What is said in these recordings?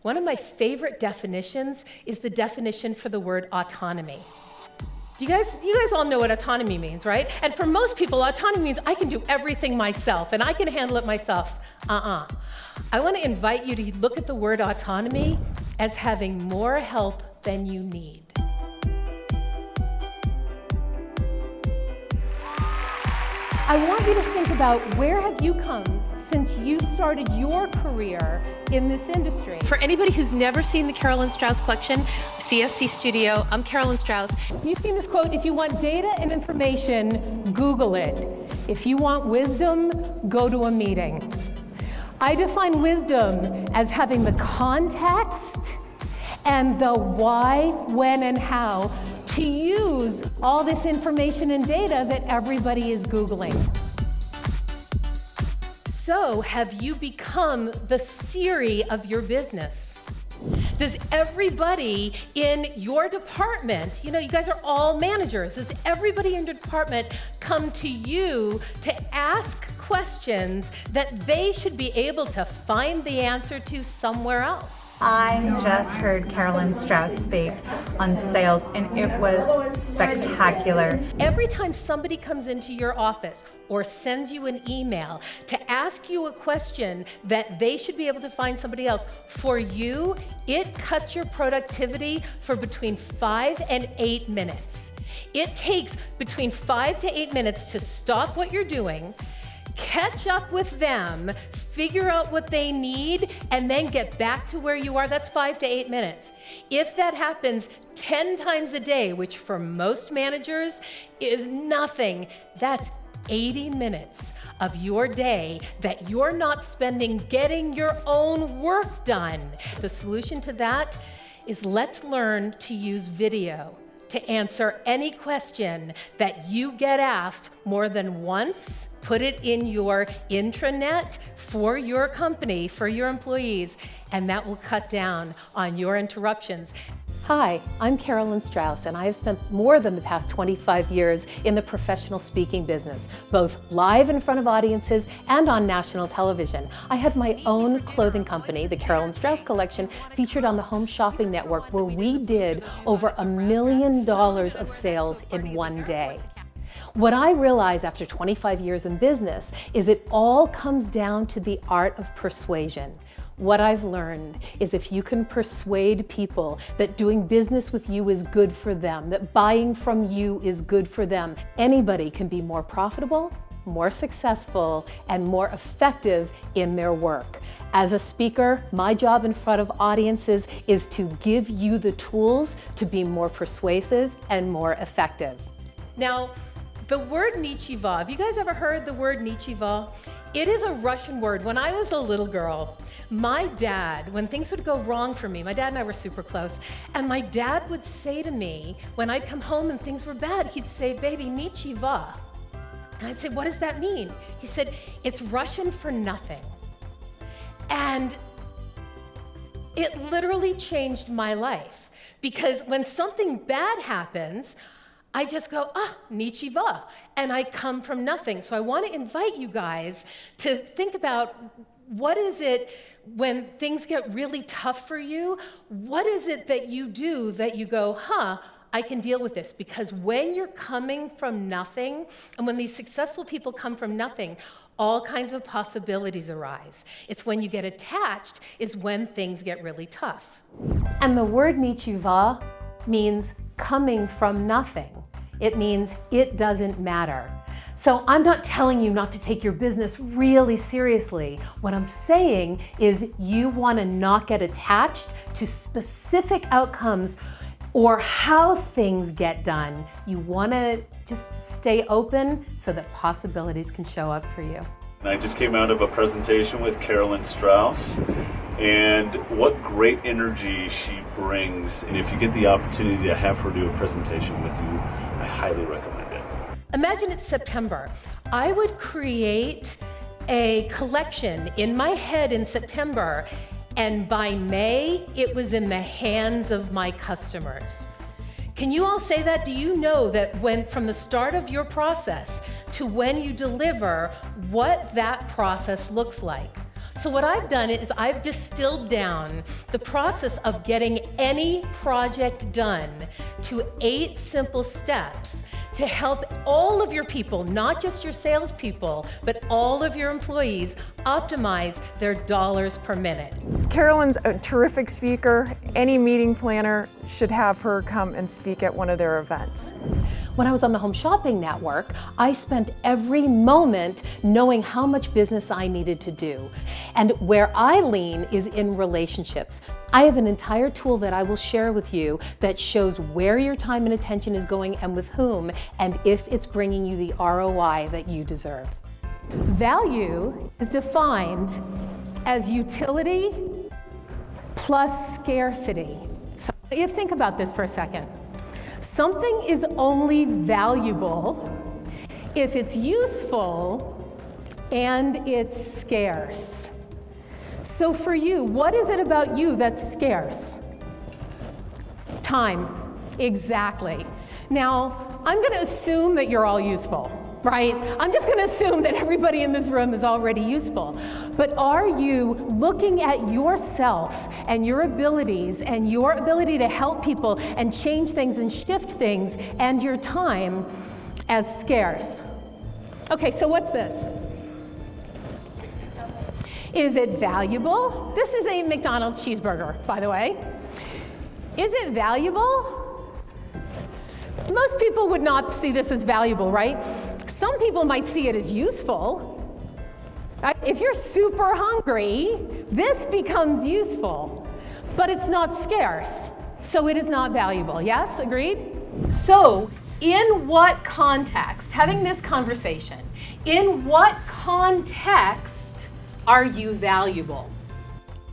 One of my favorite definitions is the definition for the word autonomy. You guys all know what autonomy means, right? And for most people, autonomy means I can do everything myself and I can handle it myself. I want to invite you to look at the word autonomy as having more help than you need. I want you to think about where have you come since you started your career in this industry. For anybody who's never seen the Carolyn Strauss collection, CSC Studio, I'm Carolyn Strauss. You've seen this quote, if you want data and information, Google it. If you want wisdom, go to a meeting. I define wisdom as having the context and the why, when, and how to use all this information and data that everybody is Googling. So, have you become the Siri of your business? Does everybody in your department, you guys are all managers, does everybody in your department come to you to ask questions that they should be able to find the answer to somewhere else? I just heard Carolyn Strauss speak on sales and it was spectacular. Every time somebody comes into your office or sends you an email to ask you a question that they should be able to find somebody else, for you, it cuts your productivity for between 5 and 8 minutes. It takes between 5 to 8 minutes to stop what you're doing, catch up with them, figure out what they need, and then get back to where you are. That's 5 to 8 minutes. If that happens 10 times a day, which for most managers is nothing, that's 80 minutes of your day that you're not spending getting your own work done. The solution to that is let's learn to use video to answer any question that you get asked more than once. Put it in your intranet for your company, for your employees, and that will cut down on your interruptions. Hi, I'm Carolyn Strauss, and I have spent more than the past 25 years in the professional speaking business, both live in front of audiences and on national television. I had my own clothing company, the Carolyn Strauss Collection, featured on the Home Shopping Network, where we did over $1 million of sales in one day. What I realize after 25 years in business is it all comes down to the art of persuasion. What I've learned is if you can persuade people that doing business with you is good for them, that buying from you is good for them, anybody can be more profitable, more successful, and more effective in their work. As a speaker, my job in front of audiences is to give you the tools to be more persuasive and more effective. Now, the word nichiva, have you guys ever heard the word nichiva? It is a Russian word. When I was a little girl, my dad, when things would go wrong for me, my dad and I were super close, and my dad would say to me, when I'd come home and things were bad, he'd say, baby, nichiva. And I'd say, what does that mean? He said, it's Russian for nothing. And it literally changed my life, because when something bad happens, I just go, nichiva, and I come from nothing. So I want to invite you guys to think about what is it when things get really tough for you, what is it that you do that you go, I can deal with this? Because when you're coming from nothing, and when these successful people come from nothing, all kinds of possibilities arise. It's when you get attached is when things get really tough. And the word nichiva means coming from nothing. It means it doesn't matter. So I'm not telling you not to take your business really seriously. What I'm saying is you want to not get attached to specific outcomes or how things get done. You want to just stay open so that possibilities can show up for you. I just came out of a presentation with Carolyn Strauss, and what great energy she brings. And if you get the opportunity to have her do a presentation with you, I highly recommend it. Imagine it's September. I would create a collection in my head in September, and by May, it was in the hands of my customers. Can you all say that? Do you know that from the start of your process to when you deliver, what that process looks like? So what I've done is I've distilled down the process of getting any project done to 8 simple steps to help all of your people, not just your salespeople, but all of your employees optimize their dollars per minute. Carolyn's a terrific speaker. Any meeting planner should have her come and speak at one of their events. When I was on the Home Shopping Network, I spent every moment knowing how much business I needed to do. And where I lean is in relationships. I have an entire tool that I will share with you that shows where your time and attention is going and with whom, and if it's bringing you the ROI that you deserve. Value is defined as utility plus scarcity. So you think about this for a second. Something is only valuable if it's useful and it's scarce. So for you, what is it about you that's scarce? Time, exactly. Now, I'm going to assume that you're all useful, right? I'm just going to assume that everybody in this room is already useful. But are you looking at yourself and your abilities and your ability to help people and change things and shift things and your time as scarce? Okay, so what's this? Is it valuable? This is a McDonald's cheeseburger, by the way. Is it valuable? Most people would not see this as valuable, right? Some people might see it as useful. If you're super hungry, this becomes useful, but it's not scarce, so it is not valuable. Yes, agreed? So, in what context, having this conversation, in what context are you valuable?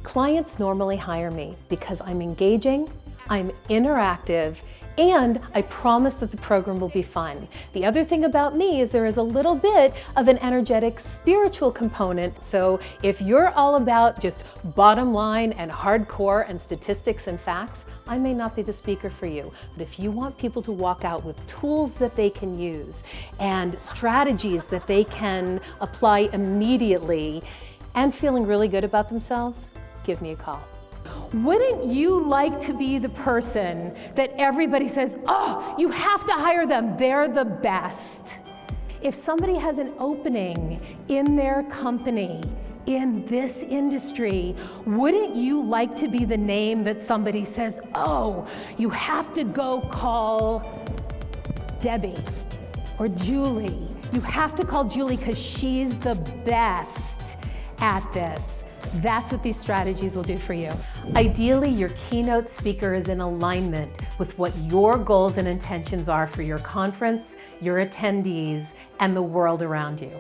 Clients normally hire me because I'm engaging, I'm interactive, and I promise that the program will be fun. The other thing about me is there is a little bit of an energetic spiritual component. So if you're all about just bottom line and hardcore and statistics and facts, I may not be the speaker for you. But if you want people to walk out with tools that they can use and strategies that they can apply immediately and feeling really good about themselves, give me a call. Wouldn't you like to be the person that everybody says, oh, you have to hire them, they're the best? If somebody has an opening in their company, in this industry, wouldn't you like to be the name that somebody says, oh, you have to go call Debbie or Julie. You have to call Julie because she's the best at this. That's what these strategies will do for you. Ideally, your keynote speaker is in alignment with what your goals and intentions are for your conference, your attendees, and the world around you.